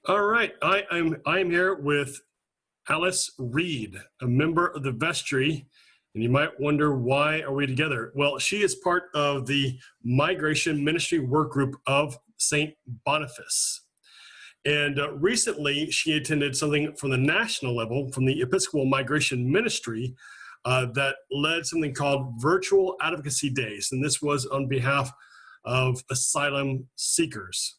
All right, I'm here with Alice Reid, a member of the vestry, and you might wonder, why are we together? Well, she is part of the Migration Ministry Workgroup of St. Boniface. And recently, she attended something from the national level from the Episcopal Migration Ministry that led something called Virtual Advocacy Days. And this was on behalf of asylum seekers.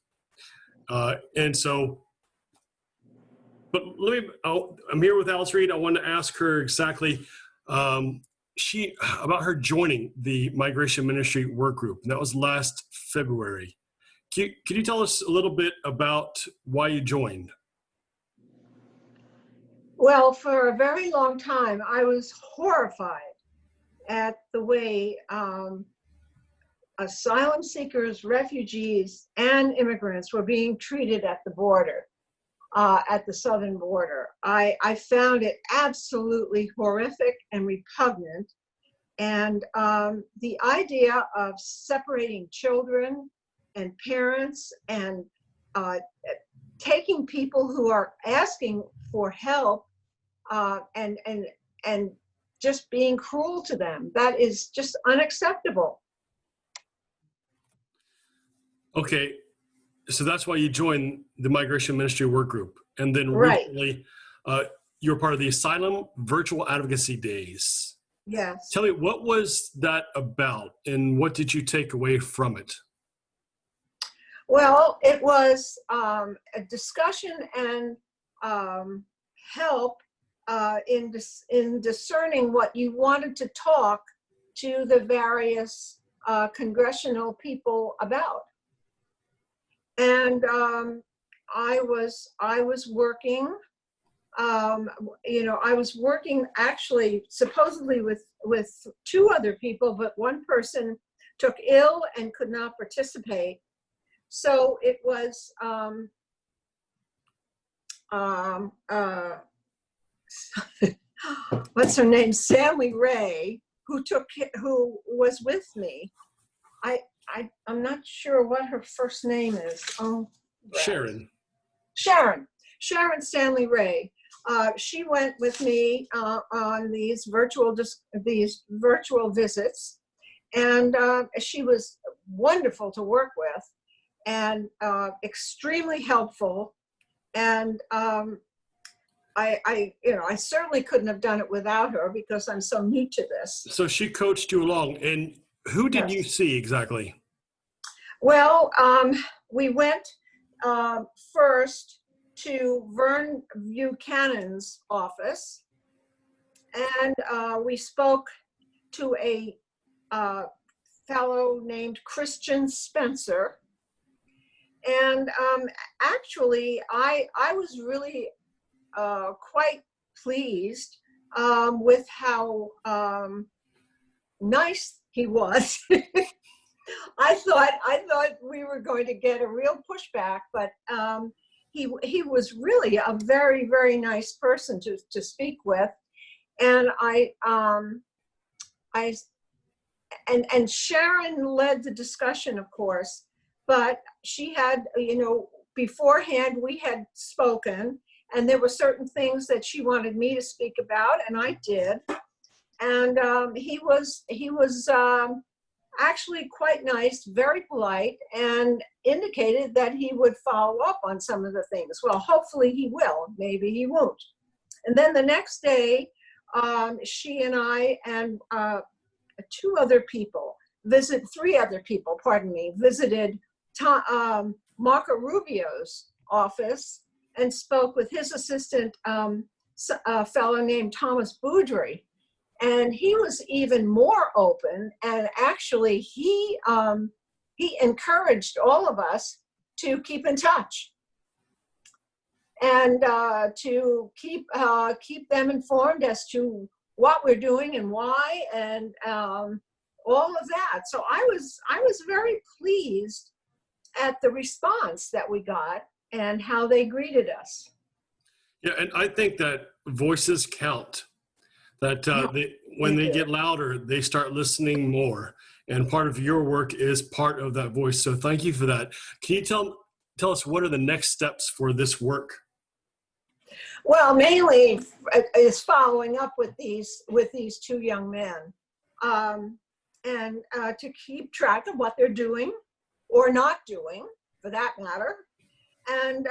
But I'm here with Alice Reid. I wanted to ask her exactly about her joining the Migration Ministry Workgroup. And that was last February. Can you tell us a little bit about why you joined? Well, for a very long time, I was horrified at the way asylum seekers, refugees, and immigrants were being treated at the border, at the southern border. I found it absolutely horrific and repugnant. And the idea of separating children and parents and taking people who are asking for help and just being cruel to them, that is just unacceptable. Okay, so that's why you joined the Migration Ministry Workgroup. And then recently, you were part of the Asylum Virtual Advocacy Days. Yes. Tell me, what was that about and what did you take away from it? Well, it was a discussion and help in discerning what you wanted to talk to the various congressional people about. And I was working, I was working actually supposedly with two other people, but one person took ill and could not participate. So it was what's her name, Stanley Ray, who was with me. I'm not sure what her first name is. Oh, Sharon Stanley Ray. She went with me on these virtual visits, and she was wonderful to work with and extremely helpful. And I certainly couldn't have done it without her because I'm so new to this. So she coached you along, and who did you see exactly? Well, we went first to Vern Buchanan's office, and we spoke to a fellow named Christian Spencer. And actually, I was really quite pleased with how nice he was. I thought we were going to get a real pushback, but he was really a very, very nice person to speak with. And and Sharon led the discussion, of course, but she had, beforehand we had spoken, and there were certain things that she wanted me to speak about, and I did. And he was actually quite nice, very polite, and indicated that he would follow up on some of the things. Well, hopefully he will, maybe he won't. And then the next day, she and I and three other people, visited Marco Rubio's office and spoke with his assistant, a fellow named Thomas Boudry. And he was even more open, and actually he encouraged all of us to keep in touch and to keep them informed as to what we're doing and why, and all of that. So I was very pleased at the response that we got and how they greeted us. Yeah, and I think that voices count. That when they get louder, they start listening more. And part of your work is part of that voice. So thank you for that. Can you tell tell us what are the next steps for this work? Well, mainly is following up with these two young men, and to keep track of what they're doing or not doing, for that matter, and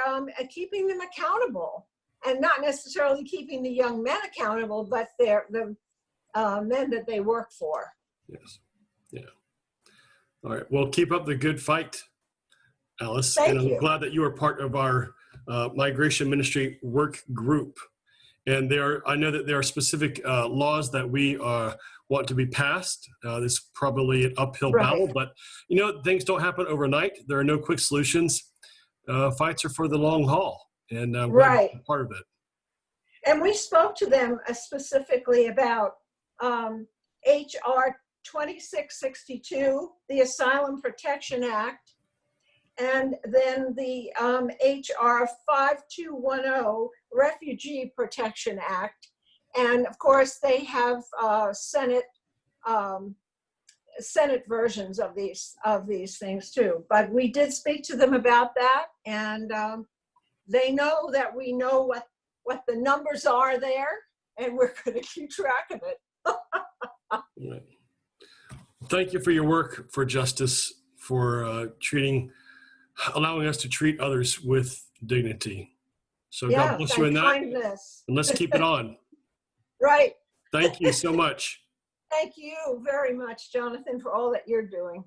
keeping them accountable, and not necessarily keeping the young men accountable, but the men that they work for. Yes. Yeah. All right. Well, keep up the good fight, Alice. Thank and I'm you. glad that you are part of our migration ministry work group. And I know that there are specific laws that we want to be passed. This is probably an uphill battle, but things don't happen overnight. There are no quick solutions. Fights are for the long haul, and I'm glad to be part of it. And we spoke to them specifically about HR 2662, the Asylum Protection Act, and then the HR 5210, Refugee Protection Act. And of course, they have Senate versions of these things too. But we did speak to them about that, and they know that we know what the numbers are there, and we're going to keep track of it. Right. Thank you for your work for justice, for allowing us to treat others with dignity. So God bless you in that. Kindness. And let's keep it on. Right. Thank you so much. Thank you very much, Jonathan, for all that you're doing.